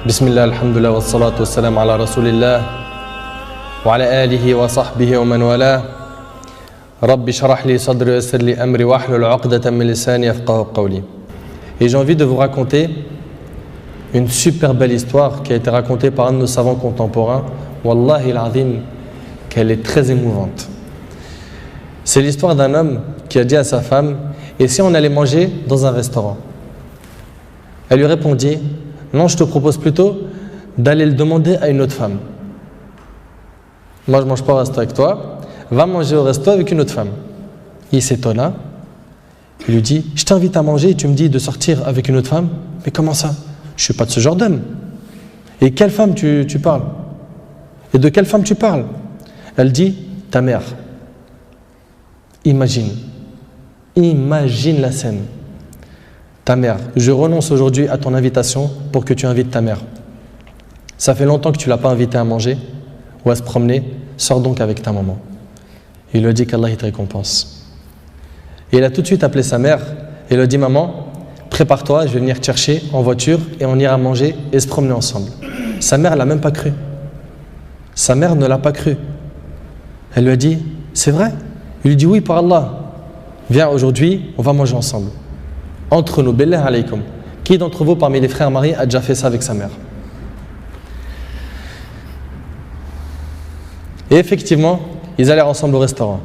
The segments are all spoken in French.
بسم الله الحمد لله والصلاة والسلام على رسول الله وعلى آله وصحبه ومن والاه رب اشرح لي صدري ويسر لي أمري واحلل عقدة من لساني يفقهوا قولي. Et j'ai envie de vous raconter une super belle histoire qui a été racontée par un de nos savants contemporains. Wallahi al-azim, qu'elle est très émouvante. C'est l'histoire d'un homme qui a dit à sa femme: et si on allait manger dans un restaurant? Elle lui répondit: non, je te propose plutôt d'aller le demander à une autre femme. Moi, je ne mange pas au resto avec toi, va manger au resto avec une autre femme. Il s'étonna, il lui dit: je t'invite à manger et tu me dis de sortir avec une autre femme? Mais comment ça? Je ne suis pas de ce genre d'homme. Et quelle femme tu parles? Et de quelle femme tu parles? Elle dit: ta mère. Imagine la scène. Ta mère, je renonce aujourd'hui à ton invitation pour que tu invites ta mère. Ça fait longtemps que tu ne l'as pas invitée à manger ou à se promener, sors donc avec ta maman. Il lui a dit qu'Allah te récompense. Et il a tout de suite appelé sa mère et lui a dit: maman, prépare-toi, je vais venir te chercher en voiture et on ira manger et se promener ensemble. Sa mère ne l'a même pas cru. Sa mère ne l'a pas cru. Elle lui a dit: c'est vrai? Il lui dit: oui, par Allah. Viens, aujourd'hui, on va manger ensemble. Entre nous, billah alaykum. Qui d'entre vous, parmi les frères mariés, a déjà fait ça avec sa mère? Et effectivement, ils allèrent ensemble au restaurant.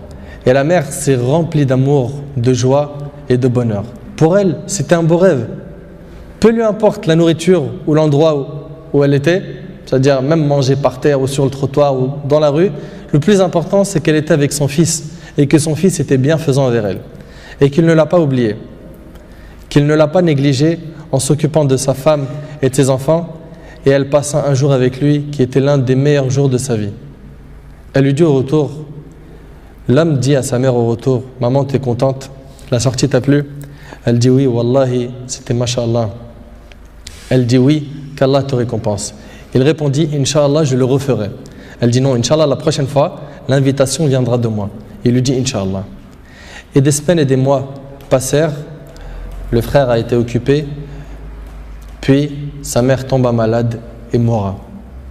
Et la mère s'est remplie d'amour, de joie et de bonheur. Pour elle, c'était un beau rêve. Peu lui importe la nourriture ou l'endroit où elle était, c'est-à-dire même manger par terre ou sur le trottoir ou dans la rue, le plus important, c'est qu'elle était avec son fils et que son fils était bienfaisant envers elle. Et qu'il ne l'a pas oublié. Qu'il ne l'a pas négligé en s'occupant de sa femme et de ses enfants, et elle passa un jour avec lui qui était l'un des meilleurs jours de sa vie. Elle lui dit au retour, l'homme dit à sa mère au retour: maman, t'es contente? La sortie t'a plu? Elle dit: oui, wallahi, c'était masha'Allah. Elle dit: oui, qu'Allah te récompense. Il répondit: Inch'Allah, je le referai. Elle dit: non, Inch'Allah, la prochaine fois, l'invitation viendra de moi. Il lui dit: Inch'Allah. Et des semaines et des mois passèrent. Le frère a été occupé, puis sa mère tomba malade et mourra.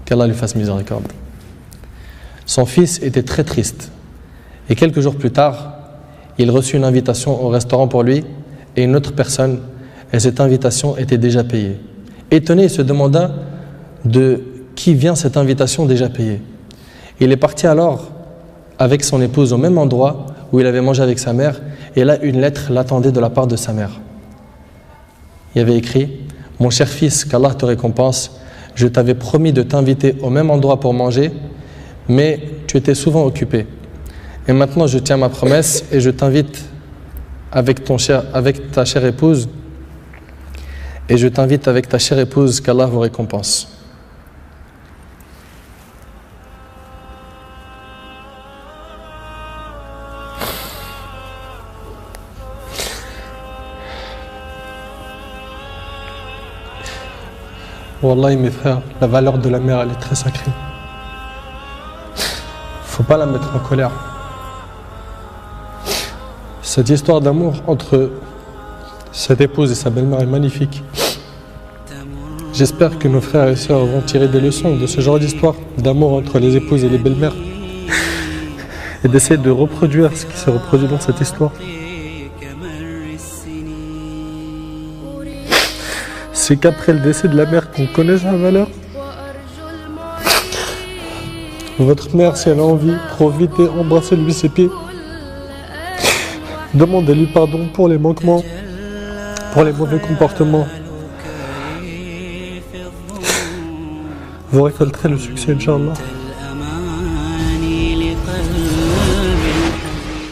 Qu'Allah lui fasse miséricorde. Son fils était très triste. Et quelques jours plus tard, il reçut une invitation au restaurant pour lui et une autre personne, et cette invitation était déjà payée. Étonné, il se demanda de qui vient cette invitation déjà payée. Il est parti alors avec son épouse au même endroit où il avait mangé avec sa mère, et là une lettre l'attendait de la part de sa mère. Il y avait écrit: mon cher fils, qu'Allah te récompense, je t'avais promis de t'inviter au même endroit pour manger, mais tu étais souvent occupé. Et maintenant je tiens ma promesse et je t'invite avec ta chère épouse, qu'Allah vous récompense. Wallahi mes frères, la valeur de la mère, elle est très sacrée. Faut pas la mettre en colère. Cette histoire d'amour entre cette épouse et sa belle-mère est magnifique. J'espère que nos frères et sœurs vont tirer des leçons de ce genre d'histoire d'amour entre les épouses et les belles-mères et d'essayer de reproduire ce qui s'est reproduit dans cette histoire. C'est qu'après le décès de la mère qu'on connaît sa valeur. Votre mère, si elle a envie, profitez, embrassez-lui ses pieds. Demandez-lui pardon pour les manquements, pour les mauvais comportements. Vous récolterez le succès, Inch'Allah.